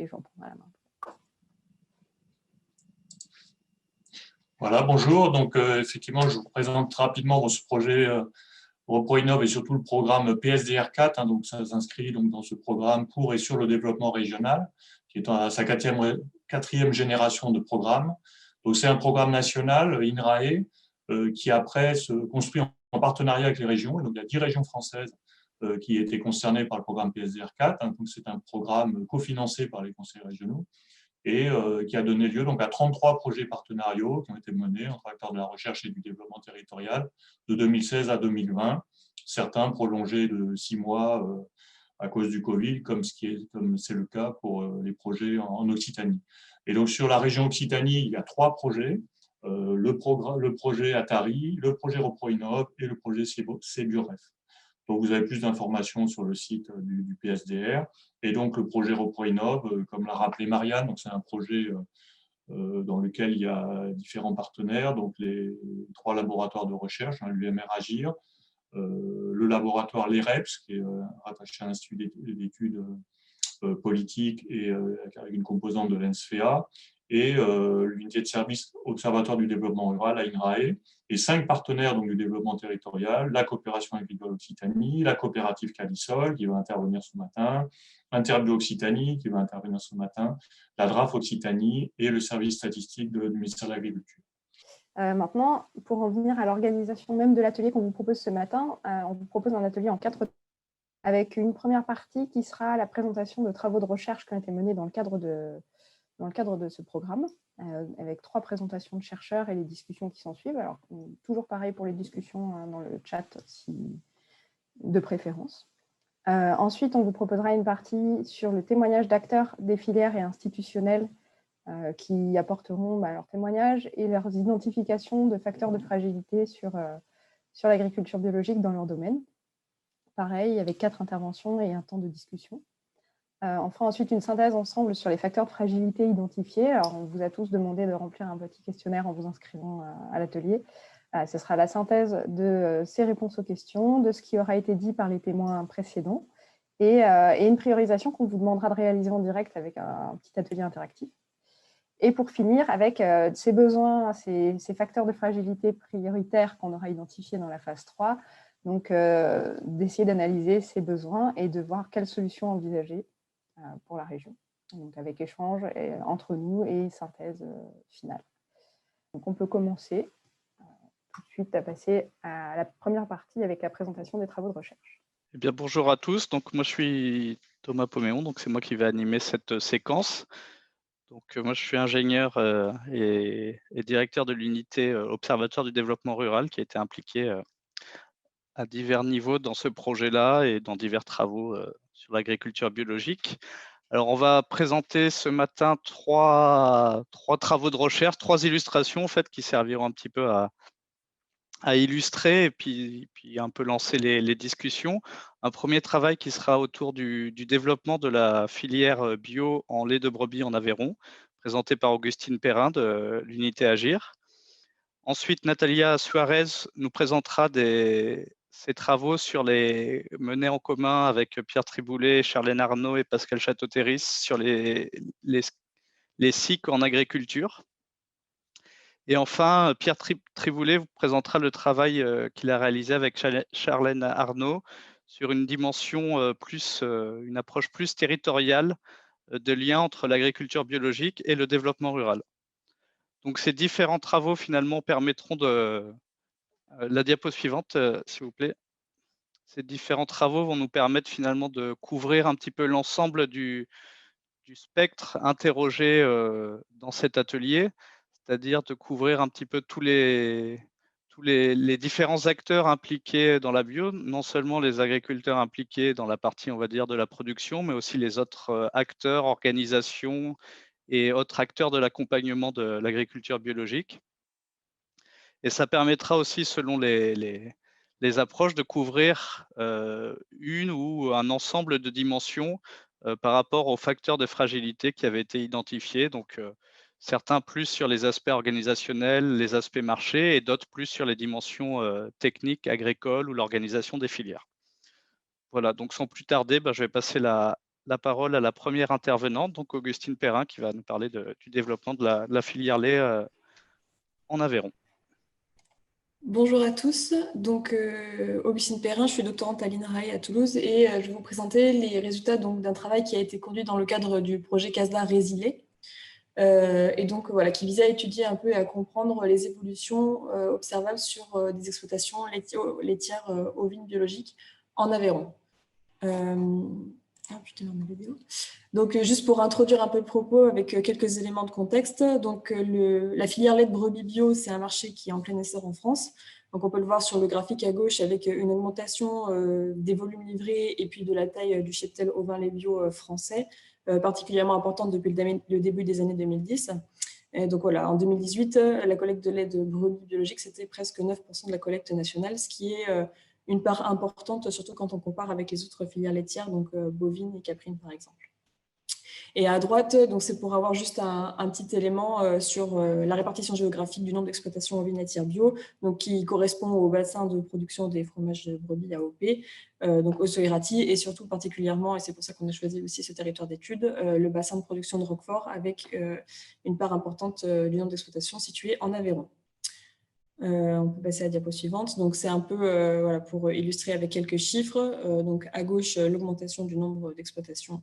et je reprendrai la main. Voilà, bonjour. Donc, effectivement, je vous présente rapidement ce projet ReproInnov et surtout le programme PSDR4. Donc, ça s'inscrit donc dans ce programme pour et sur le développement régional, qui est à sa quatrième génération de programme. Donc, c'est un programme national, INRAE, qui après se construit en partenariat avec les régions. Et donc, il y a 10 régions françaises qui étaient concernées par le programme PSDR4. Donc, c'est un programme cofinancé par les conseils régionaux et qui a donné lieu donc, à 33 projets partenariaux qui ont été menés entre acteurs de la recherche et du développement territorial de 2016 à 2020, certains prolongés de 6 mois à cause du Covid, comme c'est le cas pour les projets en Occitanie. Et donc sur la région Occitanie, il y a 3 projets, le projet Atari, le projet ReproInnov et le projet Séburef. Donc, vous avez plus d'informations sur le site du PSDR. Et donc, le projet ReproInnov, comme l'a rappelé Marianne, c'est un projet dans lequel il y a différents partenaires, donc les 3 laboratoires de recherche, l'UMR Agir, le laboratoire l'EREPS, qui est rattaché à l'Institut d'études politiques et avec une composante de l'ENSFEA, et l'unité de service Observatoire du développement rural à INRAE, et 5 partenaires donc, du développement territorial, la coopération agricole Occitanie, la coopérative Calisol qui va intervenir ce matin, Interbio Occitanie qui va intervenir ce matin, la DRAF Occitanie et le service statistique du ministère de l'Agriculture. Maintenant, pour en venir à l'organisation même de l'atelier qu'on vous propose ce matin, on vous propose un atelier en 4 avec une première partie qui sera la présentation de travaux de recherche qui ont été menés dans le cadre de ce programme, avec 3 présentations de chercheurs et les discussions qui s'en suivent. Alors, toujours pareil pour les discussions dans le chat de préférence. Ensuite, on vous proposera une partie sur le témoignage d'acteurs des filières et institutionnels qui apporteront leurs témoignages et leurs identifications de facteurs de fragilité sur l'agriculture biologique dans leur domaine. Pareil, avec 4 interventions et un temps de discussion. On fera ensuite une synthèse ensemble sur les facteurs de fragilité identifiés. Alors, on vous a tous demandé de remplir un petit questionnaire en vous inscrivant à l'atelier. Ce sera la synthèse de ces réponses aux questions, de ce qui aura été dit par les témoins précédents et une priorisation qu'on vous demandera de réaliser en direct avec un petit atelier interactif. Et pour finir, avec ces besoins, ces facteurs de fragilité prioritaires qu'on aura identifiés dans la phase 3, donc d'essayer d'analyser ces besoins et de voir quelles solutions envisager pour la région, donc avec échange entre nous et synthèse finale. Donc on peut commencer tout de suite à passer à la première partie avec la présentation des travaux de recherche. Eh bien, bonjour à tous, donc moi je suis Thomas Poméon, donc c'est moi qui vais animer cette séquence. Donc moi je suis ingénieur et directeur de l'unité Observatoire du développement rural qui a été impliqué à divers niveaux dans ce projet-là et dans divers travaux sur l'agriculture biologique. Alors, on va présenter ce matin trois travaux de recherche, 3 illustrations en fait, qui serviront un petit peu à illustrer et puis un peu lancer les discussions. Un premier travail qui sera autour du développement de la filière bio en lait de brebis en Aveyron, présenté par Augustine Perrin de l'unité Agir. Ensuite, Natalia Suarez nous présentera ses travaux sur les menés en commun avec Pierre Triboulet, Charlène Arnaud et Pascal Château-Terris sur les SIC en agriculture. Et enfin, Pierre Triboulet vous présentera le travail qu'il a réalisé avec Charlène Arnaud sur une dimension une approche plus territoriale de lien entre l'agriculture biologique et le développement rural. Donc ces différents travaux finalement permettront de… la diapo suivante, s'il vous plaît. Ces différents travaux vont nous permettre finalement de couvrir un petit peu l'ensemble du spectre interrogé dans cet atelier, c'est-à-dire de couvrir un petit peu tous les différents acteurs impliqués dans la bio, non seulement les agriculteurs impliqués dans la partie, on va dire, de la production, mais aussi les autres acteurs, organisations et autres acteurs de l'accompagnement de l'agriculture biologique. Et ça permettra aussi, selon les approches, de couvrir une ou un ensemble de dimensions par rapport aux facteurs de fragilité qui avaient été identifiés. Donc, certains plus sur les aspects organisationnels, les aspects marchés, et d'autres plus sur les dimensions techniques, agricoles ou l'organisation des filières. Voilà, donc sans plus tarder, je vais passer la la parole à la première intervenante, donc Augustine Perrin, qui va nous parler du développement de la filière lait en Aveyron. Bonjour à tous, donc Augustine Perrin, je suis doctorante à l'INRAE à Toulouse et je vais vous présenter les résultats d'un travail qui a été conduit dans le cadre du projet CASDA Résilé et donc voilà, qui visait à étudier un peu et à comprendre les évolutions observables sur des exploitations laitières ovines biologiques en Aveyron. Ah putain, ma vidéo. Donc, juste pour introduire un peu le propos avec quelques éléments de contexte, donc la filière lait de brebis bio, c'est un marché qui est en plein essor en France. Donc, on peut le voir sur le graphique à gauche avec une augmentation des volumes livrés et puis de la taille du cheptel ovin lait bio français, particulièrement importante depuis le début des années 2010. Et donc voilà, en 2018, la collecte de lait de brebis biologique, c'était presque 9% de la collecte nationale, ce qui est une part importante, surtout quand on compare avec les autres filières laitières, donc bovines et caprines par exemple. Et à droite, donc c'est pour avoir juste un petit élément sur la répartition géographique du nombre d'exploitations ovines laitières bio, donc qui correspond au bassin de production des fromages de brebis AOP, donc Osso-Iraty, et surtout particulièrement, et c'est pour ça qu'on a choisi aussi ce territoire d'étude, le bassin de production de Roquefort, avec une part importante du nombre d'exploitations situées en Aveyron. On peut passer à la diapo suivante. Donc, c'est un peu voilà, pour illustrer avec quelques chiffres. Donc, à gauche, l'augmentation du nombre d'exploitations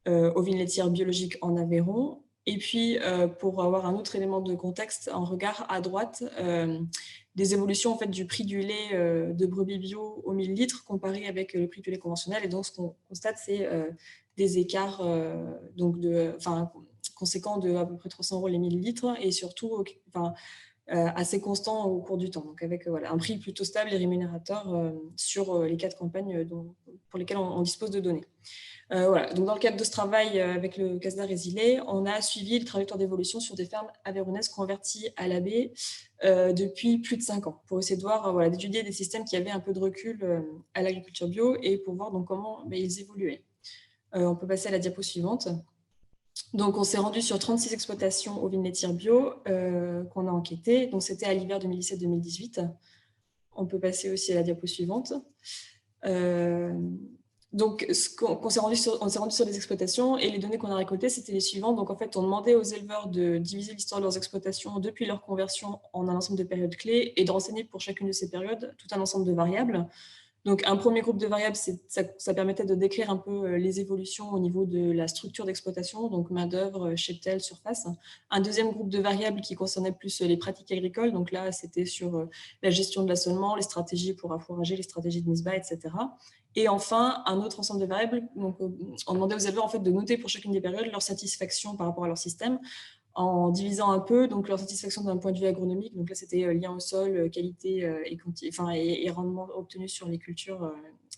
ovines laitières biologiques en Aveyron. Et puis, pour avoir un autre élément de contexte, en regard à droite, des évolutions en fait, du prix du lait de brebis bio au 1000 litres comparé avec le prix du lait conventionnel. Et donc, ce qu'on constate, c'est des écarts conséquents de à peu près 300 € les 1000 litres et surtout assez constant au cours du temps. Donc, avec un prix plutôt stable et rémunérateur sur les 4 campagnes pour lesquelles on dispose de données. Voilà. Donc, dans le cadre de ce travail avec le CASDA Résilé, on a suivi le trajectoire d'évolution sur des fermes aveyronnaises converties à l'AB depuis plus de 5 ans, pour essayer de voir, d'étudier des systèmes qui avaient un peu de recul à l'agriculture bio et pour voir donc, comment ils évoluaient. On peut passer à la diapo suivante. Donc, on s'est rendu sur 36 exploitations ovines laitières bio qu'on a enquêtées. Donc, c'était à l'hiver 2017-2018. On peut passer aussi à la diapo suivante. Donc, on s'est rendu sur les exploitations et les données qu'on a récoltées, c'était les suivantes. Donc, en fait, on demandait aux éleveurs de diviser l'histoire de leurs exploitations depuis leur conversion en un ensemble de périodes clés et de renseigner pour chacune de ces périodes tout un ensemble de variables. Donc, un premier groupe de variables, ça permettait de décrire un peu les évolutions au niveau de la structure d'exploitation, donc main-d'œuvre, cheptel, surface. Un deuxième groupe de variables qui concernait plus les pratiques agricoles. Donc là, c'était sur la gestion de l'assolement, les stratégies pour affourager, les stratégies de mise-bas, etc. Et enfin, un autre ensemble de variables. Donc, on demandait aux éleveurs en fait, de noter pour chacune des périodes leur satisfaction par rapport à leur système, en divisant un peu donc leur satisfaction d'un point de vue agronomique. Donc là, c'était lien au sol, qualité et rendement obtenu sur les cultures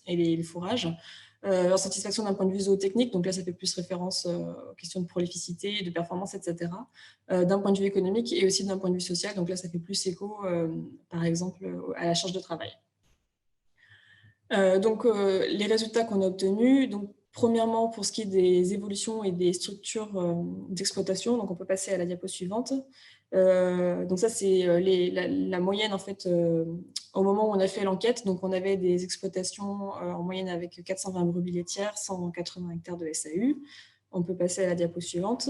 et les fourrages. Leur satisfaction d'un point de vue zootechnique, donc là, ça fait plus référence aux questions de prolificité, de performance, etc. D'un point de vue économique et aussi d'un point de vue social. Donc là, ça fait plus écho, par exemple, à la charge de travail. Les résultats qu'on a obtenus, donc, premièrement, pour ce qui est des évolutions et des structures d'exploitation, donc on peut passer à la diapo suivante. Donc ça, c'est la moyenne, en fait, au moment où on a fait l'enquête. Donc, on avait des exploitations en moyenne avec 420 brebis laitières, 180 hectares de SAU. On peut passer à la diapo suivante.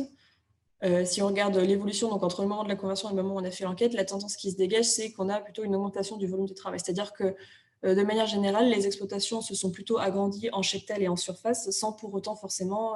Si on regarde l'évolution, donc entre le moment de la conversion et le moment où on a fait l'enquête, la tendance qui se dégage, c'est qu'on a plutôt une augmentation du volume de travail. C'est-à-dire que de manière générale, les exploitations se sont plutôt agrandies en cheptel et en surface, sans pour autant forcément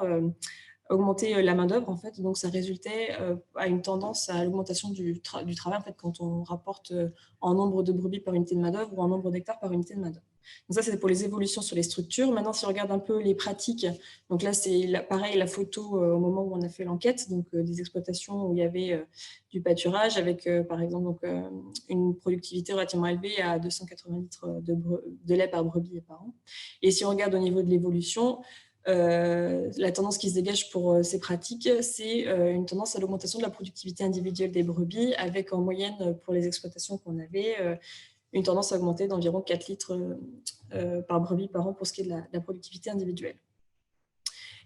augmenter la main-d'œuvre. En fait. Donc, ça résultait à une tendance à l'augmentation du travail en fait, quand on rapporte en nombre de brebis par unité de main-d'œuvre ou en nombre d'hectares par unité de main-d'œuvre. Donc ça, c'est pour les évolutions sur les structures. Maintenant, si on regarde un peu les pratiques, donc là, c'est pareil, la photo au moment où on a fait l'enquête, donc des exploitations où il y avait du pâturage avec, par exemple, donc, une productivité relativement élevée à 280 litres de lait par brebis et par an. Et si on regarde au niveau de l'évolution, la tendance qui se dégage pour ces pratiques, c'est une tendance à l'augmentation de la productivité individuelle des brebis, avec en moyenne, pour les exploitations qu'on avait, une tendance à augmenter d'environ 4 litres par brebis par an pour ce qui est de la productivité individuelle.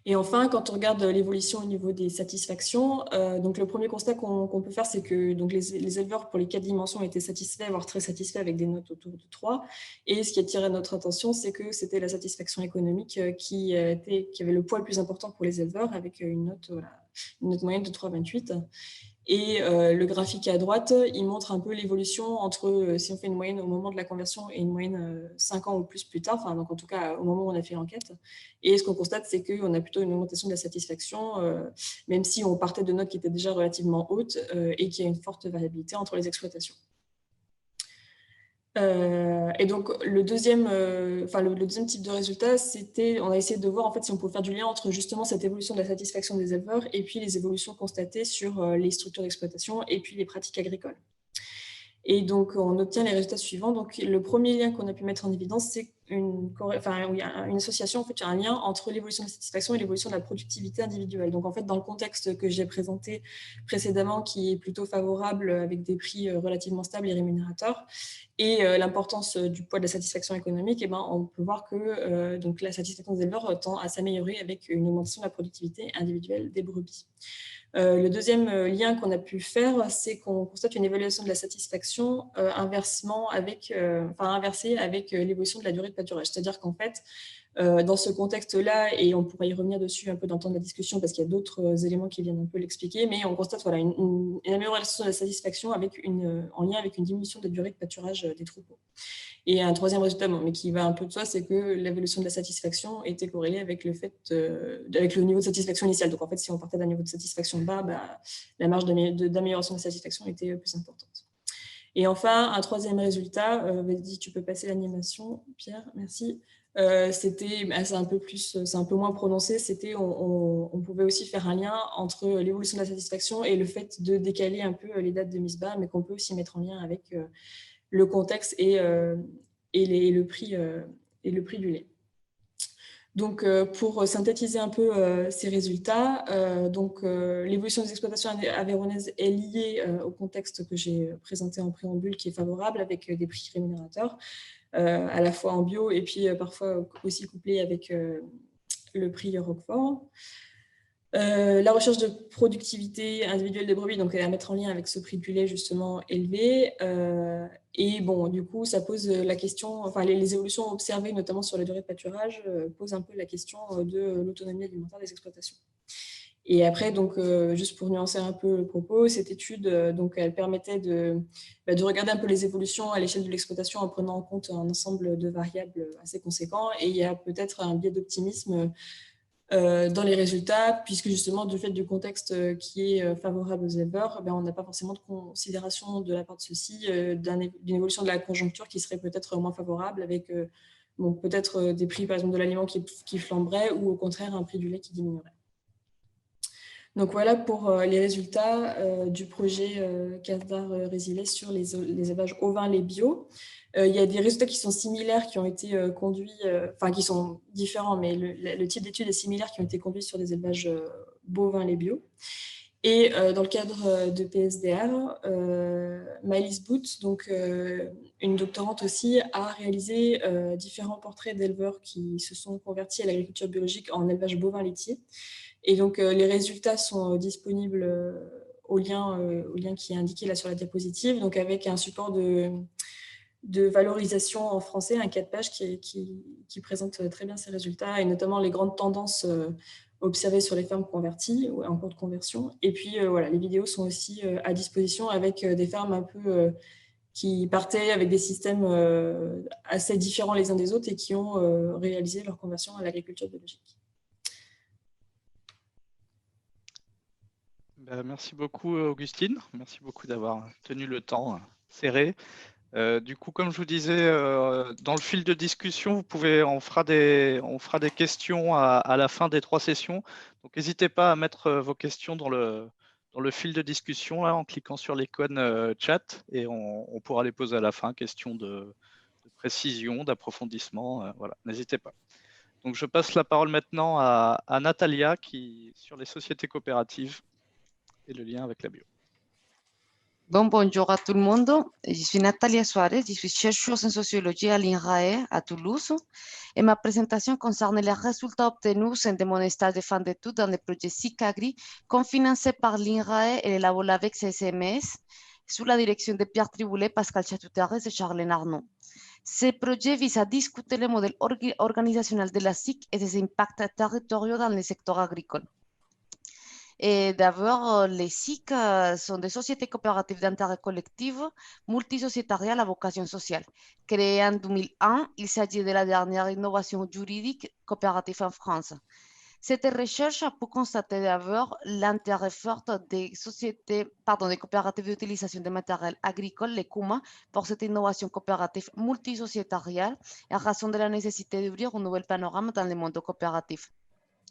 Et enfin, quand on regarde l'évolution au niveau des satisfactions, donc le premier constat qu'on peut faire, c'est que donc les éleveurs pour les 4 dimensions étaient satisfaits, voire très satisfaits, avec des notes autour de 3. Et ce qui a attiré notre attention, c'est que c'était la satisfaction économique qui avait le poids le plus important pour les éleveurs, avec une note moyenne de 3,28. Et le graphique à droite, il montre un peu l'évolution entre, si on fait une moyenne au moment de la conversion et une moyenne 5 ans ou plus tard, enfin, donc en tout cas au moment où on a fait l'enquête. Et ce qu'on constate, c'est qu'on a plutôt une augmentation de la satisfaction, même si on partait de notes qui étaient déjà relativement hautes et qu'il y a une forte variabilité entre les exploitations. Et donc, le deuxième type de résultat, on a essayé de voir en fait, si on pouvait faire du lien entre justement cette évolution de la satisfaction des éleveurs et puis les évolutions constatées sur les structures d'exploitation et puis les pratiques agricoles. Et donc, on obtient les résultats suivants. Donc, le premier lien qu'on a pu mettre en évidence, c'est une association, en fait, un lien entre l'évolution de la satisfaction et l'évolution de la productivité individuelle. Donc, en fait, dans le contexte que j'ai présenté précédemment, qui est plutôt favorable avec des prix relativement stables et rémunérateurs, et l'importance du poids de la satisfaction économique, on peut voir que donc, la satisfaction des éleveurs tend à s'améliorer avec une augmentation de la productivité individuelle des brebis. Le deuxième lien qu'on a pu faire, c'est qu'on constate une évaluation de la satisfaction inversée avec l'évolution de la durée de pâturage. C'est-à-dire qu'en fait, dans ce contexte-là, et on pourra y revenir dessus un peu dans le temps de la discussion parce qu'il y a d'autres éléments qui viennent un peu l'expliquer, mais on constate une amélioration de la satisfaction en lien avec une diminution de la durée de pâturage des troupeaux. Et un troisième résultat, mais qui va un peu de soi, c'est que l'évolution de la satisfaction était corrélée avec avec le niveau de satisfaction initial. Donc en fait, si on partait d'un niveau de satisfaction bas, la marge d'amélioration de la satisfaction était plus importante. Et enfin, un troisième résultat, vas-y, tu peux passer l'animation, Pierre, merci. C'est un peu moins prononcé, on pouvait aussi faire un lien entre l'évolution de la satisfaction et le fait de décaler un peu les dates de mise bas, mais qu'on peut aussi mettre en lien avec le contexte et le prix du lait. Donc, pour synthétiser un peu ces résultats, l'évolution des exploitations aveyronnaises est liée au contexte que j'ai présenté en préambule, qui est favorable, avec des prix rémunérateurs, à la fois en bio et puis parfois aussi couplé avec le prix Roquefort. La recherche de productivité individuelle des brebis, donc elle est à mettre en lien avec ce prix du lait justement élevé. Et bon, du coup, ça pose la question, enfin les évolutions observées, notamment sur la durée de pâturage, posent un peu la question de l'autonomie alimentaire des exploitations. Et après, donc, juste pour nuancer un peu le propos, cette étude, donc, elle permettait de regarder un peu les évolutions à l'échelle de l'exploitation en prenant en compte un ensemble de variables assez conséquents. Et il y a peut-être un biais d'optimisme dans les résultats, puisque justement, du fait du contexte qui est favorable aux éleveurs, on n'a pas forcément de considération de la part de ceux-ci d'une évolution de la conjoncture qui serait peut-être moins favorable, avec peut-être des prix, par exemple, de l'aliment qui flamberaient, ou au contraire, un prix du lait qui diminuerait. Donc voilà pour les résultats du projet Casdar Résilé sur les élevages ovins lait bio. Il y a des résultats qui sont similaires, qui ont été conduits, qui sont différents, mais le type d'études est similaire, qui ont été conduits sur des élevages bovins lait bio. Et dans le cadre de PSDR, Maëlys Boot, donc une doctorante aussi, a réalisé différents portraits d'éleveurs qui se sont convertis à l'agriculture biologique en élevage bovin laitier. Et donc, les résultats sont disponibles au lien qui est indiqué là sur la diapositive, donc avec un support de valorisation en français, un 4 pages qui présente très bien ces résultats, et notamment les grandes tendances observées sur les fermes converties ou en cours de conversion. Et puis, voilà, les vidéos sont aussi à disposition avec des fermes un peu qui partaient avec des systèmes assez différents les uns des autres et qui ont réalisé leur conversion à l'agriculture biologique. Merci beaucoup, Augustine. Merci beaucoup d'avoir tenu le temps serré. Du coup, comme je vous disais, dans le fil de discussion, on fera des questions à la fin des 3 sessions. Donc, n'hésitez pas à mettre vos questions dans le fil de discussion là, en cliquant sur l'icône chat, et on pourra les poser à la fin, questions de précision, d'approfondissement. Voilà, n'hésitez pas. Donc, je passe la parole maintenant à Natalia sur les sociétés coopératives et le lien avec la bio. Bon, bonjour à tout le monde. Je suis Natalia Suarez, je suis chercheuse en sociologie à l'INRAE à Toulouse. Et ma présentation concerne les résultats obtenus de mon stage de fin d'études dans le projet SICAGRI, cofinancé par l'INRAE et le labo LAVEX SMS, sous la direction de Pierre Triboulet, Pascal Chatouterres et Charlène Arnaud. Ce projet vise à discuter le modèle organisationnel de la SIC et ses impacts territoriaux dans le secteur agricole. Et d'abord, les SIC sont des sociétés coopératives d'intérêt collectif multisociétariales à vocation sociale. Créées en 2001, il s'agit de la dernière innovation juridique coopérative en France. Cette recherche a pu constater d'abord l'intérêt fort des des coopératives d'utilisation de matériel agricole, les CUMA, pour cette innovation coopérative multisociétariale en raison de la nécessité d'ouvrir un nouvel panorama dans le monde coopératif.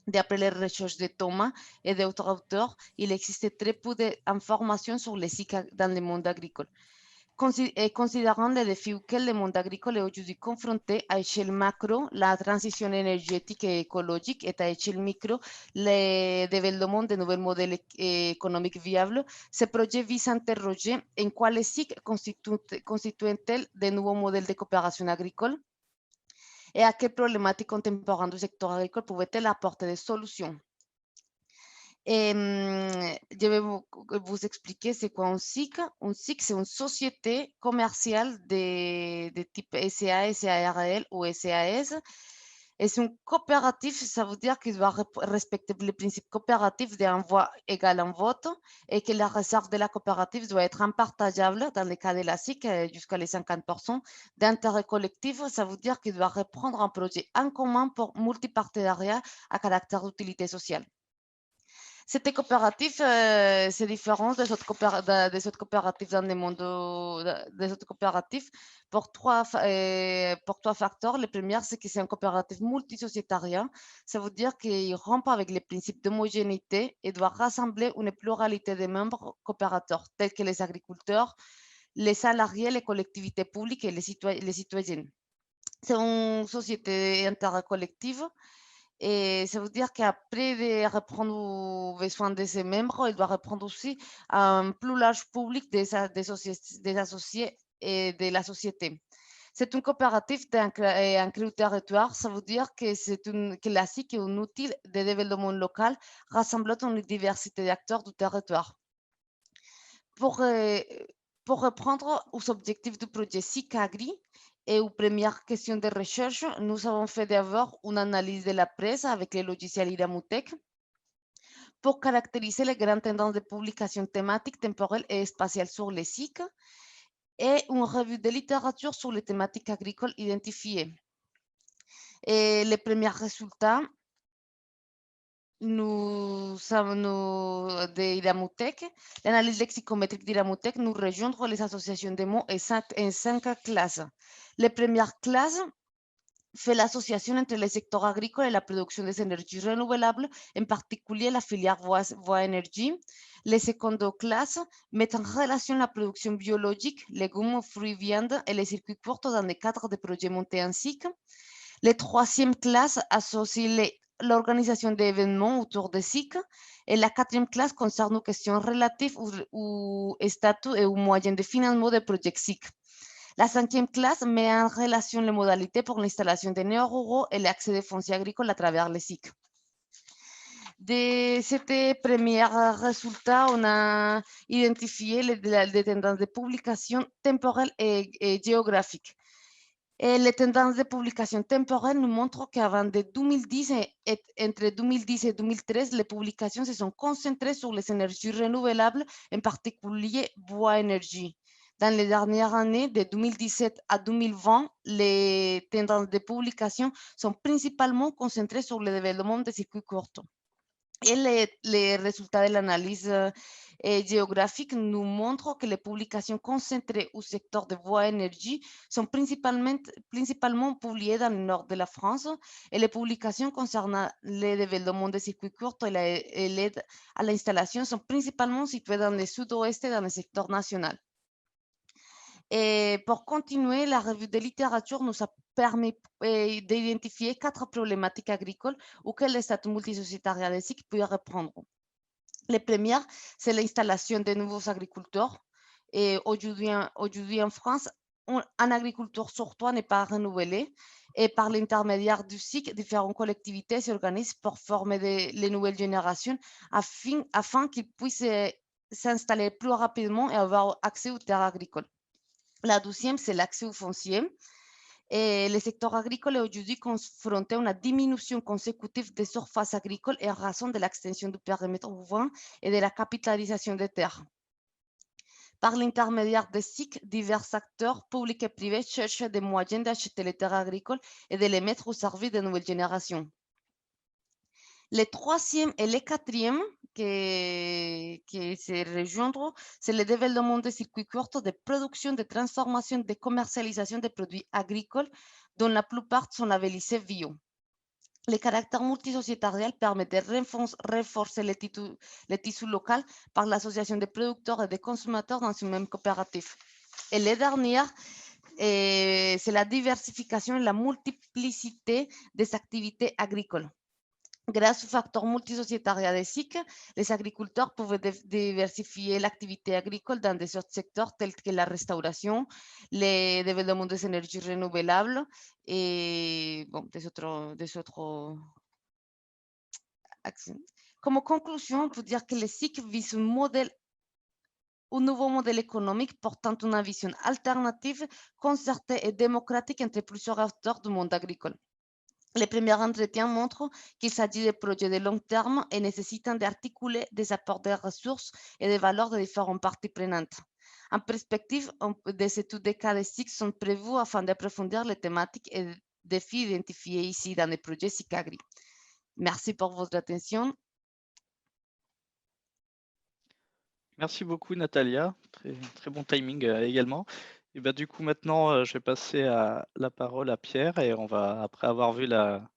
D'après les recherches de Thomas et d'autres auteurs, il existe très peu d'informations sur les SIC dans le monde agricole. Considérant les défis auxquels le monde agricole est aujourd'hui confronté à échelle macro, la transition énergétique et écologique, et à échelle micro, le développement de nouveaux modèles économiques viables, ce projet vise à interroger en quoi les SIC constituent-elles de nouveaux modèles de coopération agricole et à quelles problématiques contemporaines du secteur agricole pouvaient-elles apporter des solutions. Et je vais vous expliquer c'est quoi un SIC. Un SIC, c'est une société commerciale de type SCA, SARL ou SAS. Et c'est une coopérative, ça veut dire qu'il doit respecter les principes coopératifs d'un voix égale un vote et que la réserve de la coopérative doit être impartageable dans le cas de la SIC jusqu'à les 50% d'intérêt collectif. Ça veut dire qu'il doit reprendre un projet en commun pour multipartenariat à caractère d'utilité sociale. Cette coopérative, c'est différent des autres coopératives dans le monde des autres coopératives pour trois facteurs. Le premier, c'est que c'est une coopérative multisociétaire. Ça veut dire qu'il rompt avec les principes d'homogénéité et doit rassembler une pluralité de membres coopérateurs, tels que les agriculteurs, les salariés, les collectivités publiques et les citoyens. C'est une société d'intérêt collectif. Et ça veut dire qu'après de répondre aux besoins de ses membres, il doit répondre aussi à un plus large public des associés et de la société. C'est une coopérative d'ancrée au territoire. Ça veut dire que la SIC est un outil de développement local rassemblant une diversité d'acteurs du territoire. Pour répondre aux objectifs du projet SICAGRI, et aux premières questions de recherche, nous avons fait d'abord une analyse de la presse avec le logiciel Iramutech pour caractériser les grandes tendances de publication thématiques, temporelles et spatiales sur les SIC et une revue de littérature sur les thématiques agricoles identifiées. Et les premiers résultats de Iramutech, l'analyse lexicométrique d'Iramutech nous rejoindre les associations de mots en 5 classes. La première classe fait l'association entre le secteur agricole et la production des énergies renouvelables, en particulier la filière bois énergie. Les secondes classes mettent en relation la production biologique, légumes, fruits, viande et les circuits courts dans le cadre de projets montés en SIC. Les troisième classe associe l'organisation d'événements autour des SIC et la quatrième classe concerne aux questions relatives au statut et aux moyens de financement des projets SIC. La cinquième classe met en relation les modalités pour l'installation des néo-ruraux et l'accès des fonciers agricoles à travers les SIC. De ces premiers résultats, on a identifié les tendances de publication temporelles et géographiques. Et les tendances de publication temporelle nous montrent qu'avant de 2010 entre 2010 et 2013, les publications se sont concentrées sur les énergies renouvelables, en particulier bois énergie. Dans les dernières années, de 2017 à 2020, les tendances de publication sont principalement concentrées sur le développement des circuits courts. Et les résultats de l'analyse géographique nous montrent que les publications concentrées au secteur de bois énergie sont principalement publiées dans le nord de la France et les publications concernant le développement des circuits courts et l'aide à l'installation sont principalement situées dans le sud-ouest et dans le secteur national. Et pour continuer, la revue de littérature nous a permis d'identifier 4 problématiques agricoles auxquelles le statut multisociétariat des SIC peut répondre. La première, c'est l'installation de nouveaux agriculteurs Et aujourd'hui en France, un agriculteur sur trois n'est pas renouvelé. Et par l'intermédiaire du SIC, différentes collectivités s'organisent pour former les nouvelles générations afin qu'ils puissent s'installer plus rapidement et avoir accès aux terres agricoles. La deuxième, c'est l'accès au foncier. Et le secteur agricole est aujourd'hui confronté à une diminution consécutive des surfaces agricoles en raison de l'extension du périmètre urbain et de la capitalisation des terres. Par l'intermédiaire des SIC, divers acteurs publics et privés cherchent des moyens d'acheter les terres agricoles et de les mettre au service des nouvelles générations. Le troisième et le quatrième qui se rejoindront, c'est le développement des circuits courts de production, de transformation, de commercialisation des produits agricoles, dont la plupart sont labellisés bio. Le caractère multisociétarial permet de renforcer le tissu local par l'association des producteurs et des consommateurs dans une même coopérative. Et le dernier, c'est la diversification et la multiplicité des activités agricoles. Grâce au facteur multisociétariat des SIC, les agriculteurs pouvaient diversifier l'activité agricole dans des autres secteurs tels que la restauration, le développement des énergies renouvelables et bon, des autres actions. Comme conclusion, on peut dire que les SIC visent un nouveau modèle économique portant une vision alternative, concertée et démocratique entre plusieurs acteurs du monde agricole. Les premiers entretiens montrent qu'il s'agit de projets de long terme et nécessitant d'articuler des apports de ressources et des valeurs de différentes parties prenantes. En perspective, des études de cas de SIC sont prévues afin d'approfondir les thématiques et défis identifiés ici dans les projets SIC-Agri. Merci pour votre attention. Merci beaucoup, Natalia. Très bon timing également. Et ben, du coup, maintenant, je vais passer la parole à Pierre et on va, après avoir vu la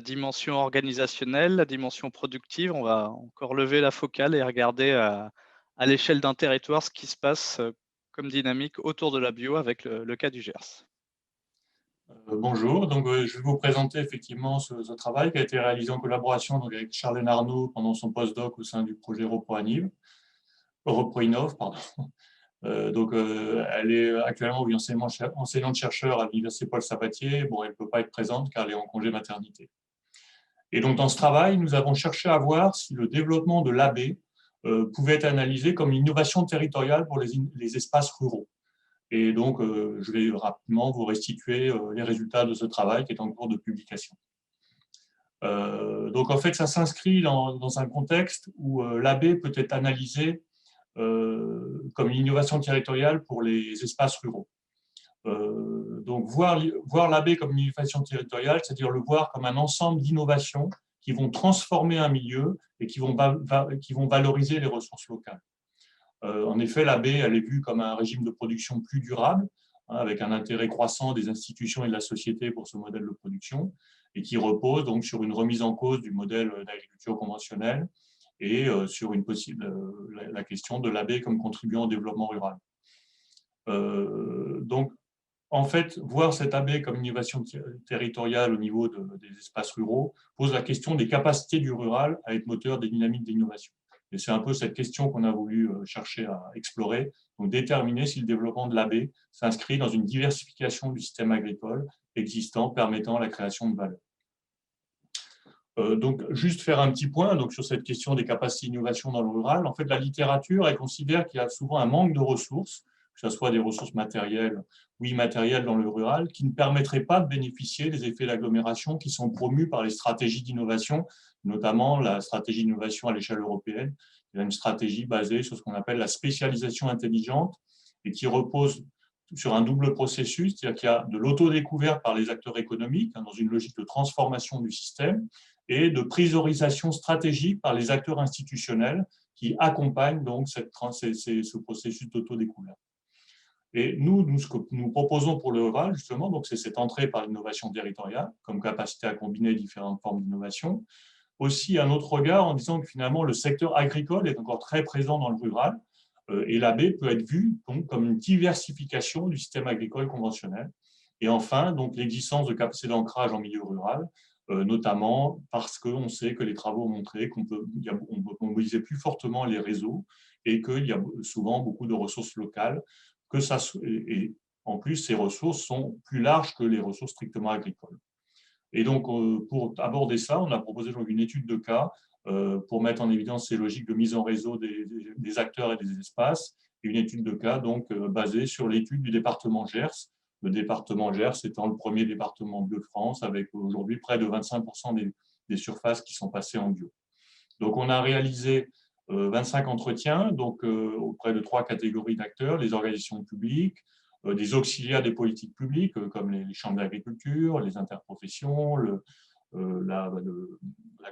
dimension organisationnelle, la dimension productive, on va encore lever la focale et regarder à l'échelle d'un territoire ce qui se passe comme dynamique autour de la bio avec le cas du Gers. Bonjour, donc je vais vous présenter effectivement ce travail qui a été réalisé en collaboration donc, avec Charlène Arnaud pendant son postdoc au sein du projet ReproInnov. Elle est actuellement enseignante-chercheur à l'Université Paul-Sabatier. Bon, elle ne peut pas être présente car elle est en congé maternité. Et donc, dans ce travail, nous avons cherché à voir si le développement de l'AB pouvait être analysé comme une innovation territoriale pour les espaces ruraux. Et donc, je vais rapidement vous restituer les résultats de ce travail qui est en cours de publication. Donc, en fait, ça s'inscrit dans un contexte où l'AB peut être analysé comme une innovation territoriale pour les espaces ruraux. Donc, voir l'AB comme une innovation territoriale, c'est-à-dire le voir comme un ensemble d'innovations qui vont transformer un milieu et qui vont valoriser les ressources locales. En effet, l'AB, elle est vue comme un régime de production plus durable, avec un intérêt croissant des institutions et de la société pour ce modèle de production, et qui repose donc sur une remise en cause du modèle d'agriculture conventionnelle et sur la question de l'AB comme contribuant au développement rural. Donc, en fait, voir cette AB comme une innovation territoriale au niveau des espaces ruraux pose la question des capacités du rural à être moteur des dynamiques d'innovation. Et c'est un peu cette question qu'on a voulu chercher à explorer, donc déterminer si le développement de l'AB s'inscrit dans une diversification du système agricole existant permettant la création de valeur. Donc, juste faire un petit point donc, sur cette question des capacités d'innovation dans le rural. En fait, la littérature, elle considère qu'il y a souvent un manque de ressources, que ce soit des ressources matérielles ou immatérielles dans le rural, qui ne permettraient pas de bénéficier des effets d'agglomération qui sont promus par les stratégies d'innovation, notamment la stratégie d'innovation à l'échelle européenne. Il y a une stratégie basée sur ce qu'on appelle la spécialisation intelligente et qui repose sur un double processus, c'est-à-dire qu'il y a de l'autodécouverte par les acteurs économiques, dans une logique de transformation du système, et de priorisation stratégique par les acteurs institutionnels qui accompagnent donc ce processus d'autodécouverte. Et nous, ce que nous proposons pour le rural, justement, c'est cette entrée par l'innovation territoriale, comme capacité à combiner différentes formes d'innovation. Aussi, un autre regard en disant que finalement, le secteur agricole est encore très présent dans le rural, et l'AB peut être vue donc, comme une diversification du système agricole conventionnel. Et enfin, l'existence de capacités d'ancrage en milieu rural notamment parce qu'on sait que les travaux ont montré qu'on peut mobiliser plus fortement les réseaux et qu'il y a souvent beaucoup de ressources locales, et en plus, ces ressources sont plus larges que les ressources strictement agricoles. Et donc, pour aborder ça, on a proposé donc une étude de cas pour mettre en évidence ces logiques de mise en réseau des acteurs et des espaces, et une étude de cas donc basée sur l'étude du département Gers, le département Gers étant le premier département bio de France, avec aujourd'hui près de 25% des surfaces qui sont passées en bio. Donc, on a réalisé 25 entretiens donc, auprès de 3 catégories d'acteurs, les organisations publiques, des auxiliaires des politiques publiques, comme les chambres d'agriculture, les interprofessions, la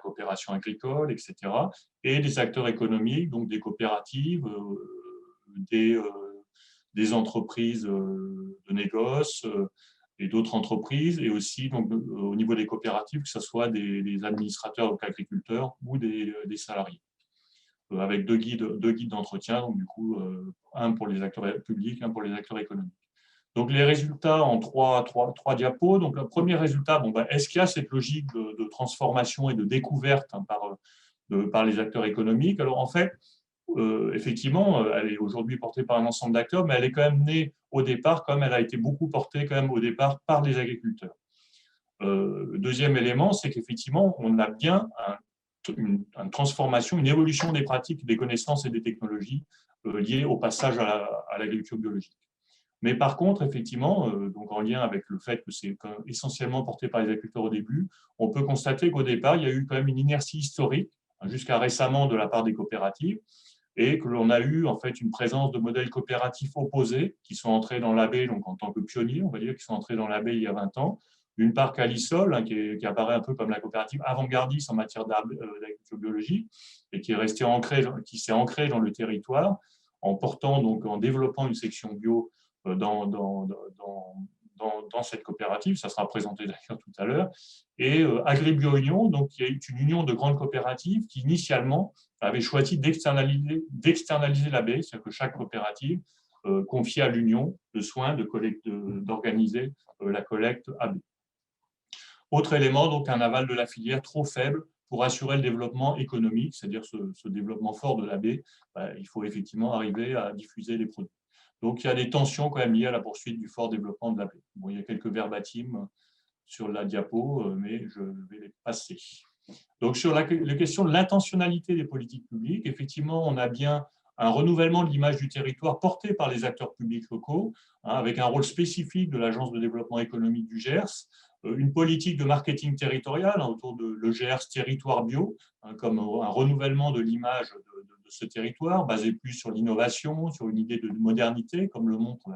coopération agricole, etc., et des acteurs économiques, donc des coopératives, des entreprises de négoce et d'autres entreprises, et aussi donc, au niveau des coopératives, que ce soit des administrateurs, donc agriculteurs, ou des salariés, avec deux guides d'entretien, donc du coup, un pour les acteurs publics, un pour les acteurs économiques. Donc, les résultats en trois diapos. Donc, le premier résultat, est-ce qu'il y a cette logique de transformation et de découverte par les acteurs économiques? Alors, en fait, effectivement, elle est aujourd'hui portée par un ensemble d'acteurs, mais elle est quand même née au départ, comme elle a été beaucoup portée quand même au départ par les agriculteurs. Le deuxième élément, c'est qu'effectivement, on a bien une transformation, une évolution des pratiques, des connaissances et des technologies liées au passage à l'agriculture biologique. Mais par contre, effectivement, donc en lien avec le fait que c'est essentiellement porté par les agriculteurs au début, on peut constater qu'au départ, il y a eu quand même une inertie historique, jusqu'à récemment de la part des coopératives, et que l'on a eu en fait une présence de modèles coopératifs opposés qui sont entrés dans l'AB donc en tant que pionniers, on va dire, qui sont entrés dans l'AB il y a 20 ans. D'une part, Calisol, qui apparaît un peu comme la coopérative avant-gardiste en matière d'agriculture biologique et qui s'est ancrée dans le territoire en portant, donc en développant une section bio dans cette coopérative, ça sera présenté d'ailleurs tout à l'heure, et Agribio-Union, donc qui est une union de grandes coopératives qui initialement avait choisi d'externaliser la baie, c'est-à-dire que chaque coopérative confiait à l'union le soin d'organiser la collecte AB. Autre élément, donc un aval de la filière trop faible pour assurer le développement économique, c'est-à-dire ce développement fort de la baie, il faut effectivement arriver à diffuser les produits. Donc, il y a des tensions quand même liées à la poursuite du fort développement de la baie. Bon, il y a quelques verbatims sur la diapo, mais je vais les passer. Donc, sur la question de l'intentionnalité des politiques publiques, effectivement, on a bien un renouvellement de l'image du territoire porté par les acteurs publics locaux, avec un rôle spécifique de l'Agence de développement économique du Gers, une politique de marketing territorial autour de le Gers territoire bio, comme un renouvellement de l'image de ce territoire, basé plus sur l'innovation, sur une idée de modernité, comme le montre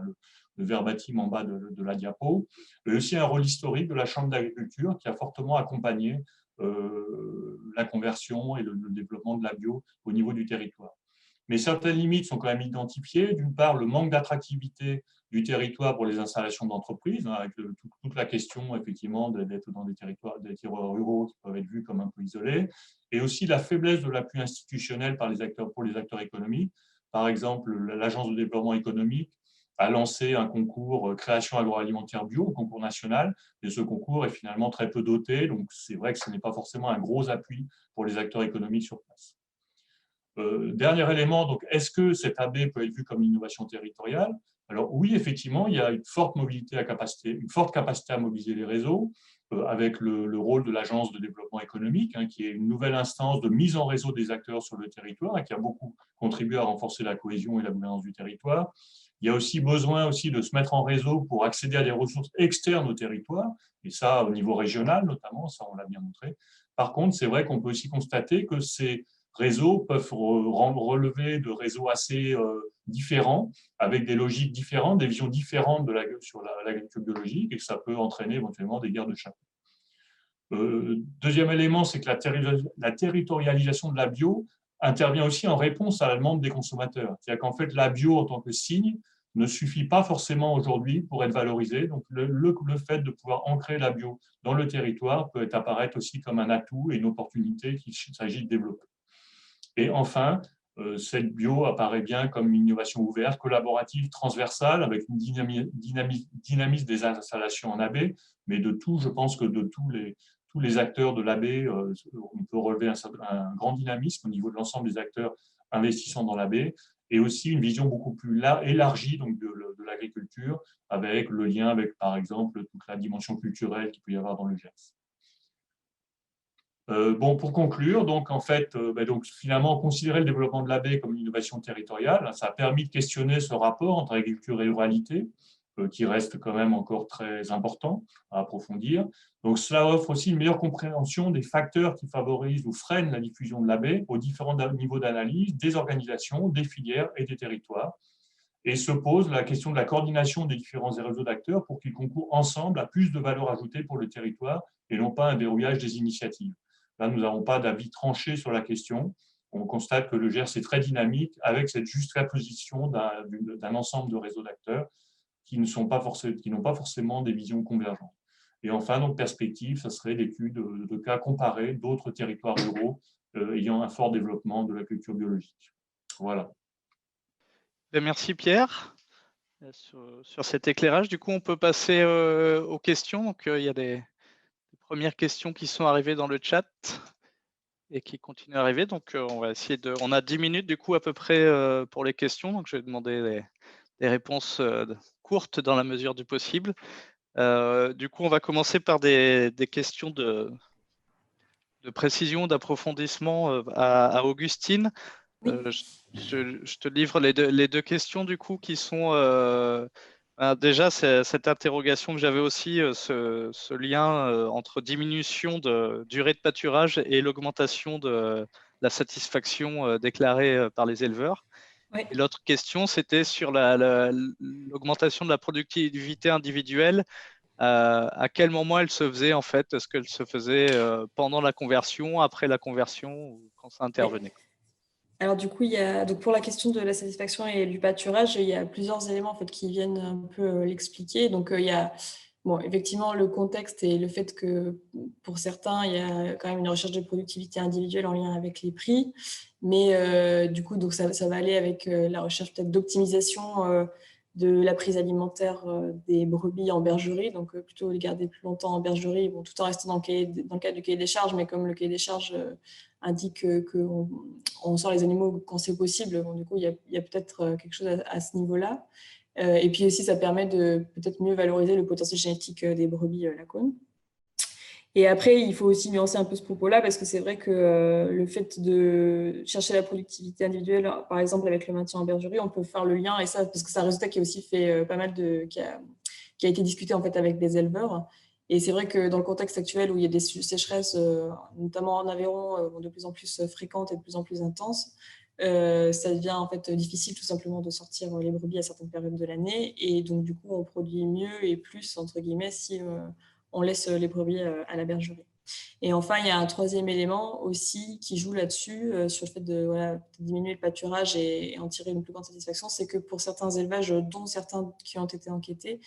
le verbatim en bas de la diapo, mais aussi un rôle historique de la Chambre d'agriculture qui a fortement accompagné la conversion et le développement de la bio au niveau du territoire. Mais certaines limites sont quand même identifiées. D'une part, le manque d'attractivité du territoire pour les installations d'entreprises, avec toute la question effectivement d'être dans des territoires ruraux qui peuvent être vus comme un peu isolés, et aussi la faiblesse de l'appui institutionnel pour les acteurs économiques. Par exemple, l'Agence de développement économique a lancé un concours création agroalimentaire bio, un concours national, et ce concours est finalement très peu doté, donc c'est vrai que ce n'est pas forcément un gros appui pour les acteurs économiques sur place. Dernier élément, donc est-ce que cette AB peut être vue comme innovation territoriale? Alors oui, effectivement, il y a une forte capacité à mobiliser les réseaux, avec le rôle de l'Agence de développement économique, qui est une nouvelle instance de mise en réseau des acteurs sur le territoire et qui a beaucoup contribué à renforcer la cohésion et la gouvernance du territoire. Il y a aussi besoin de se mettre en réseau pour accéder à des ressources externes au territoire, et ça au niveau régional notamment, ça on l'a bien montré. Par contre, c'est vrai qu'on peut aussi constater que ces réseaux peuvent relever de réseaux assez différents, avec des logiques différentes, des visions différentes sur l'agriculture biologique, et que ça peut entraîner éventuellement des guerres de chapeau. Deuxième élément, c'est que la territorialisation de la bio intervient aussi en réponse à la demande des consommateurs. C'est-à-dire qu'en fait, la bio en tant que signe ne suffit pas forcément aujourd'hui pour être valorisé. Donc, le fait de pouvoir ancrer la bio dans le territoire peut apparaître aussi comme un atout et une opportunité qu'il s'agit de développer. Et enfin, cette bio apparaît bien comme une innovation ouverte, collaborative, transversale, avec une dynamisme des installations en AB, mais je pense que de tous tous les acteurs de l'AB, on peut relever un grand dynamisme au niveau de l'ensemble des acteurs investissant dans l'AB, et aussi une vision beaucoup plus élargie donc, de l'agriculture, avec le lien avec, par exemple, toute la dimension culturelle qu'il peut y avoir dans le GERS. Bon, pour conclure, donc, en fait, donc, finalement, considérer le développement de l'AB comme une innovation territoriale, ça a permis de questionner ce rapport entre agriculture et ruralité, qui reste quand même encore très important à approfondir. Donc, cela offre aussi une meilleure compréhension des facteurs qui favorisent ou freinent la diffusion de l'AB aux différents niveaux d'analyse des organisations, des filières et des territoires. Et se pose la question de la coordination des différents réseaux d'acteurs pour qu'ils concourent ensemble à plus de valeur ajoutée pour le territoire et non pas un verrouillage des initiatives. Là, nous n'avons pas d'avis tranché sur la question. On constate que le GERS est très dynamique avec cette juxtaposition d'un ensemble de réseaux d'acteurs qui n'ont pas forcément des visions convergentes. Et enfin, donc, perspective, ça serait l'étude de cas comparés d'autres territoires ruraux ayant un fort développement de la culture biologique. Voilà. Merci Pierre sur cet éclairage. Du coup, on peut passer aux questions. Donc, il y a des premières questions qui sont arrivées dans le chat et qui continuent à arriver. Donc, on va essayer de. On a 10 minutes du coup à peu près pour les questions. Donc, je vais demander des réponses courtes dans la mesure du possible. Du coup, on va commencer par des questions de précision, d'approfondissement à Augustine. Oui. Je te livre les deux questions du coup qui sont déjà cette interrogation que j'avais aussi, ce lien entre diminution de durée de pâturage et l'augmentation de la satisfaction déclarée par les éleveurs. Oui. Et l'autre question, c'était sur l'augmentation de la productivité individuelle. À quel moment elle se faisait en fait? Est-ce qu'elle se faisait pendant la conversion, après la conversion ou quand ça intervenait? Alors du coup, donc pour la question de la satisfaction et du pâturage, il y a plusieurs éléments en fait qui viennent un peu l'expliquer. Donc il y a effectivement le contexte et le fait que pour certains, il y a quand même une recherche de productivité individuelle en lien avec les prix. Mais du coup, donc ça va aller avec la recherche peut-être d'optimisation de la prise alimentaire des brebis en bergerie, donc plutôt les garder plus longtemps en bergerie, tout en restant dans le cadre du cahier des charges, mais comme le cahier des charges indique qu'on sort les animaux quand c'est possible, du coup, il y a peut-être quelque chose à ce niveau-là. Et puis aussi, ça permet de peut-être mieux valoriser le potentiel génétique des brebis lacones. Et après, il faut aussi nuancer un peu ce propos-là, parce que c'est vrai que le fait de chercher la productivité individuelle, par exemple avec le maintien en bergerie, on peut faire le lien, et ça, parce que c'est un résultat qui a aussi fait pas mal qui a été discuté en fait avec des éleveurs. Et c'est vrai que dans le contexte actuel où il y a des sécheresses, notamment en Aveyron, de plus en plus fréquentes et de plus en plus intenses, ça devient en fait difficile tout simplement de sortir les brebis à certaines périodes de l'année. Et donc du coup, on produit mieux et plus, entre guillemets, si on laisse les brebis à la bergerie. Et enfin, il y a un troisième élément aussi qui joue là-dessus, sur le fait de diminuer le pâturage et en tirer une plus grande satisfaction, c'est que pour certains élevages, dont certains qui ont été enquêtés,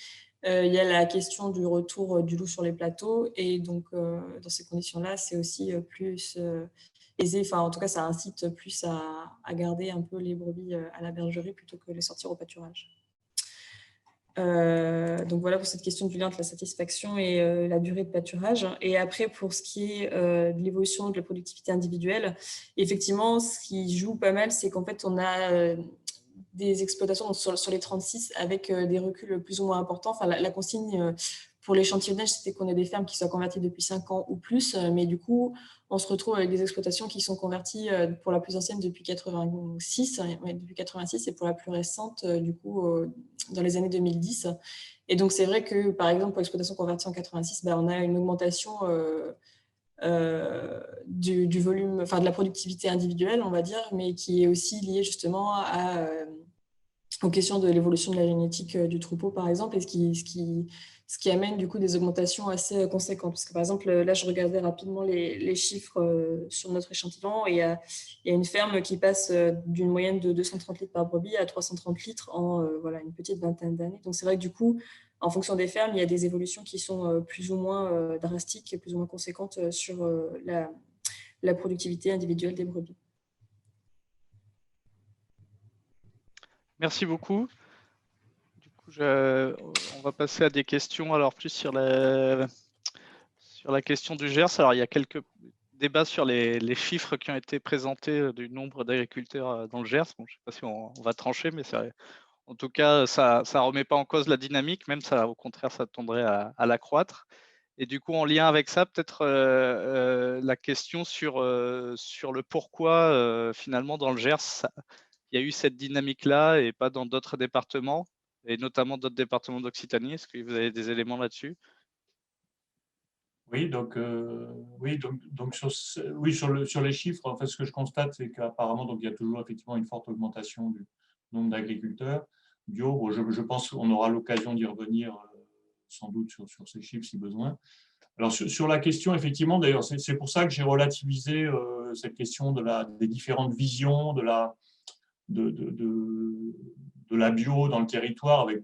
il y a la question du retour du loup sur les plateaux. Et donc, dans ces conditions-là, c'est aussi plus aisé, enfin en tout cas, ça incite plus à garder un peu les brebis à la bergerie plutôt que les sortir au pâturage. Donc voilà pour cette question du lien entre la satisfaction et la durée de pâturage. Et après, pour ce qui est de l'évolution de la productivité individuelle, effectivement, ce qui joue pas mal, c'est qu'en fait, on a des exploitations sur les 36 avec des reculs plus ou moins importants. Enfin, la consigne pour l'échantillonnage, c'était qu'on ait des fermes qui soient converties depuis 5 ans ou plus. Mais du coup, on se retrouve avec des exploitations qui sont converties pour la plus ancienne depuis 86, depuis 86 et pour la plus récente, du coup, dans les années 2010. Et donc, c'est vrai que, par exemple, pour l'exploitation convertie en 86, on a une augmentation du volume, enfin de la productivité individuelle, on va dire, mais qui est aussi liée justement aux questions de l'évolution de la génétique du troupeau, par exemple, et ce qui amène du coup des augmentations assez conséquentes. Parce que par exemple, là, je regardais rapidement les chiffres sur notre échantillon, et il y a une ferme qui passe d'une moyenne de 230 litres par brebis à 330 litres en une petite vingtaine d'années. Donc c'est vrai que du coup, en fonction des fermes, il y a des évolutions qui sont plus ou moins drastiques et plus ou moins conséquentes sur la productivité individuelle des brebis. Merci beaucoup. Du coup, on va passer à des questions alors plus sur Sur la question du Gers, alors il y a quelques débats sur les chiffres qui ont été présentés du nombre d'agriculteurs dans le Gers. Bon, je ne sais pas si on va trancher, mais en tout cas, ça ne remet pas en cause la dynamique, même ça, au contraire, ça tendrait à l'accroître. Et du coup, en lien avec ça, peut-être la question sur le pourquoi, finalement, dans le Gers, il y a eu cette dynamique-là et pas dans d'autres départements, et notamment d'autres départements d'Occitanie. Est-ce que vous avez des éléments là-dessus? Oui, donc sur les chiffres, en fait, ce que je constate, c'est qu'apparemment, donc, il y a toujours effectivement une forte augmentation du nombre d'agriculteurs bio. Bon, je pense qu'on aura l'occasion d'y revenir sans doute sur ces chiffres si besoin. Alors, sur la question, effectivement, d'ailleurs, c'est pour ça que j'ai relativisé cette question des différentes visions de la bio dans le territoire, avec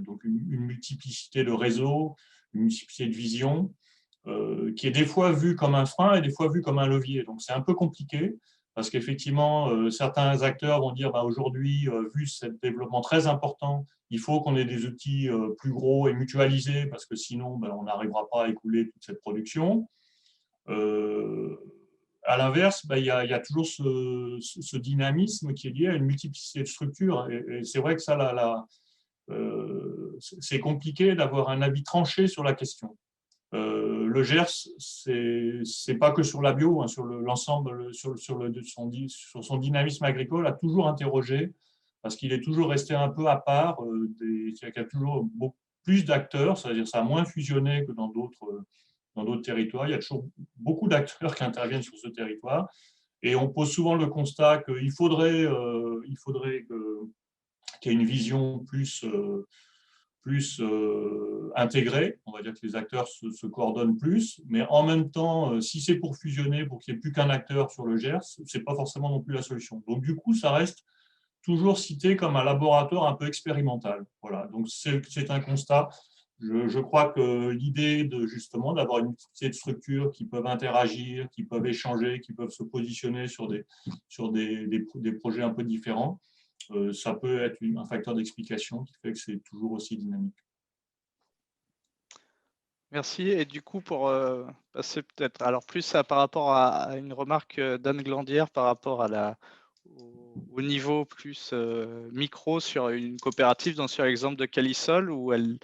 donc une multiplicité de réseaux, une multiplicité de visions. Qui est des fois vu comme un frein et des fois vu comme un levier. Donc c'est un peu compliqué parce qu'effectivement, certains acteurs vont dire aujourd'hui, vu ce développement très important, il faut qu'on ait des outils plus gros et mutualisés parce que sinon, on n'arrivera pas à écouler toute cette production. À l'inverse, il y a toujours ce dynamisme qui est lié à une multiplicité de structures. Et c'est vrai que ça, c'est compliqué d'avoir un avis tranché sur la question. Le Gers, c'est pas que sur la bio, hein, sur l'ensemble, sur son dynamisme agricole, a toujours interrogé, parce qu'il est toujours resté un peu à part, il y a toujours beaucoup plus d'acteurs, c'est-à-dire ça a moins fusionné que dans d'autres territoires. Il y a toujours beaucoup d'acteurs qui interviennent sur ce territoire, et on pose souvent le constat qu'il faudrait qu'il y ait une vision plus intégrés, on va dire que les acteurs se coordonnent plus, mais en même temps, si c'est pour fusionner, pour qu'il n'y ait plus qu'un acteur sur le Gers, ce n'est pas forcément non plus la solution. Donc du coup, ça reste toujours cité comme un laboratoire un peu expérimental. Voilà, donc c'est un constat. Je crois que l'idée justement d'avoir une petite structure qui peuvent interagir, qui peuvent échanger, qui peuvent se positionner sur des projets un peu différents, ça peut être un facteur d'explication qui fait que c'est toujours aussi dynamique. Merci. Et du coup, pour passer peut-être alors plus par rapport à une remarque d'Anne Glandière par rapport au niveau plus micro sur une coopérative, sur l'exemple de Calisol, où elle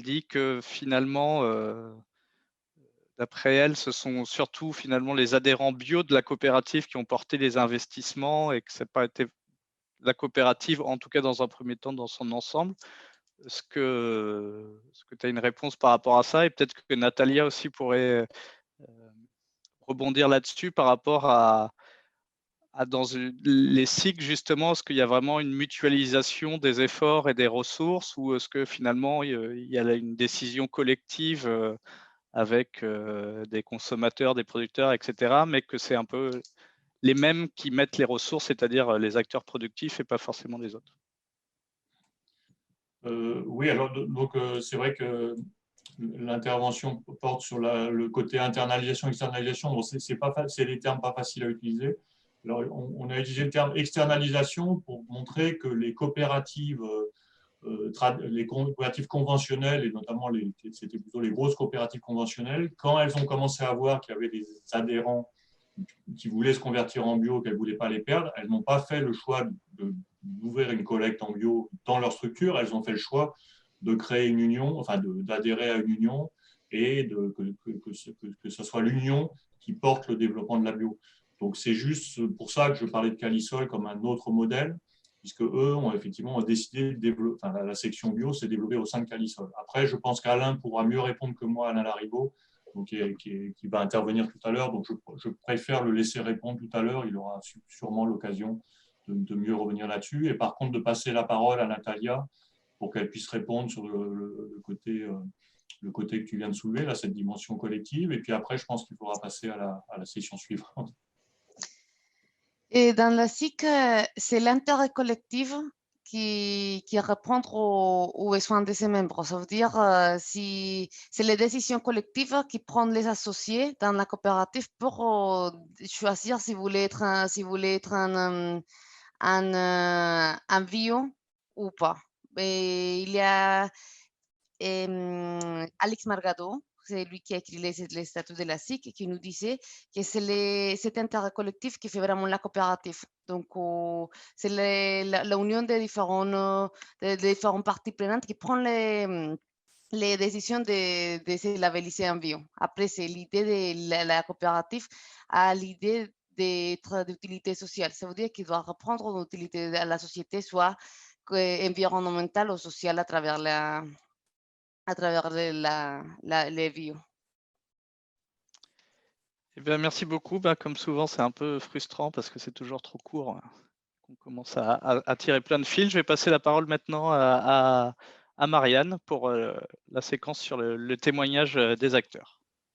dit que finalement, d'après elle, ce sont surtout finalement les adhérents bio de la coopérative qui ont porté les investissements et que ce n'a pas été la coopérative, en tout cas dans un premier temps, dans son ensemble. Est-ce que tu as une réponse par rapport à ça? Et peut-être que Natalia aussi pourrait rebondir là-dessus par rapport à dans les cycles, justement, est-ce qu'il y a vraiment une mutualisation des efforts et des ressources, ou est-ce que finalement il y a une décision collective avec des consommateurs, des producteurs, etc., mais que c'est un peu les mêmes qui mettent les ressources, c'est-à-dire les acteurs productifs et pas forcément les autres? Oui, alors donc c'est vrai que l'intervention porte sur le côté internalisation, externalisation. Bon, c'est des termes pas faciles à utiliser. Alors, on a utilisé le terme externalisation pour montrer que les coopératives conventionnelles, et notamment c'était plutôt les grosses coopératives conventionnelles, quand elles ont commencé à voir qu'il y avait des adhérents qui voulaient se convertir en bio, qu'elles ne voulaient pas les perdre, elles n'ont pas fait le choix d'ouvrir une collecte en bio dans leur structure, elles ont fait le choix de créer une union, enfin d'adhérer à une union et que ce soit l'union qui porte le développement de la bio. Donc c'est juste pour ça que je parlais de Calisol comme un autre modèle, puisque eux ont effectivement décidé de développer, enfin, la section bio s'est développée au sein de Calisol. Après, je pense qu'Alain pourra mieux répondre que moi, Alain Laribaud, donc, qui va intervenir tout à l'heure. Donc, je préfère le laisser répondre tout à l'heure. Il aura sûrement l'occasion de mieux revenir là-dessus. Et par contre, de passer la parole à Natalia pour qu'elle puisse répondre sur le côté que tu viens de soulever, là, cette dimension collective. Et puis après, je pense qu'il faudra passer à la session suivante. Et dans la SIC, c'est l'intérêt collectif qui répond aux besoins de ses membres. Ça veut dire si c'est les décisions collectives qui prennent les associés dans la coopérative pour choisir si vous voulez être un bio ou pas. Et il y a Alex Margado, c'est lui qui a écrit les statuts de la SIC, qui nous disait que c'est cet intérêt collectif qui fait vraiment la coopérative. Donc, c'est la union des différentes parties prenantes qui prend les décisions de se labelliser en bio. Après, c'est l'idée de la coopérative à l'idée d'être d'utilité sociale. Ça veut dire qu'il doit reprendre une utilité à la société, soit environnementale ou sociale à travers les bio. Eh bien, merci beaucoup. Comme souvent, c'est un peu frustrant parce que c'est toujours trop court. On commence à tirer plein de fils. Je vais passer la parole maintenant à Marianne pour la séquence sur le témoignage des acteurs.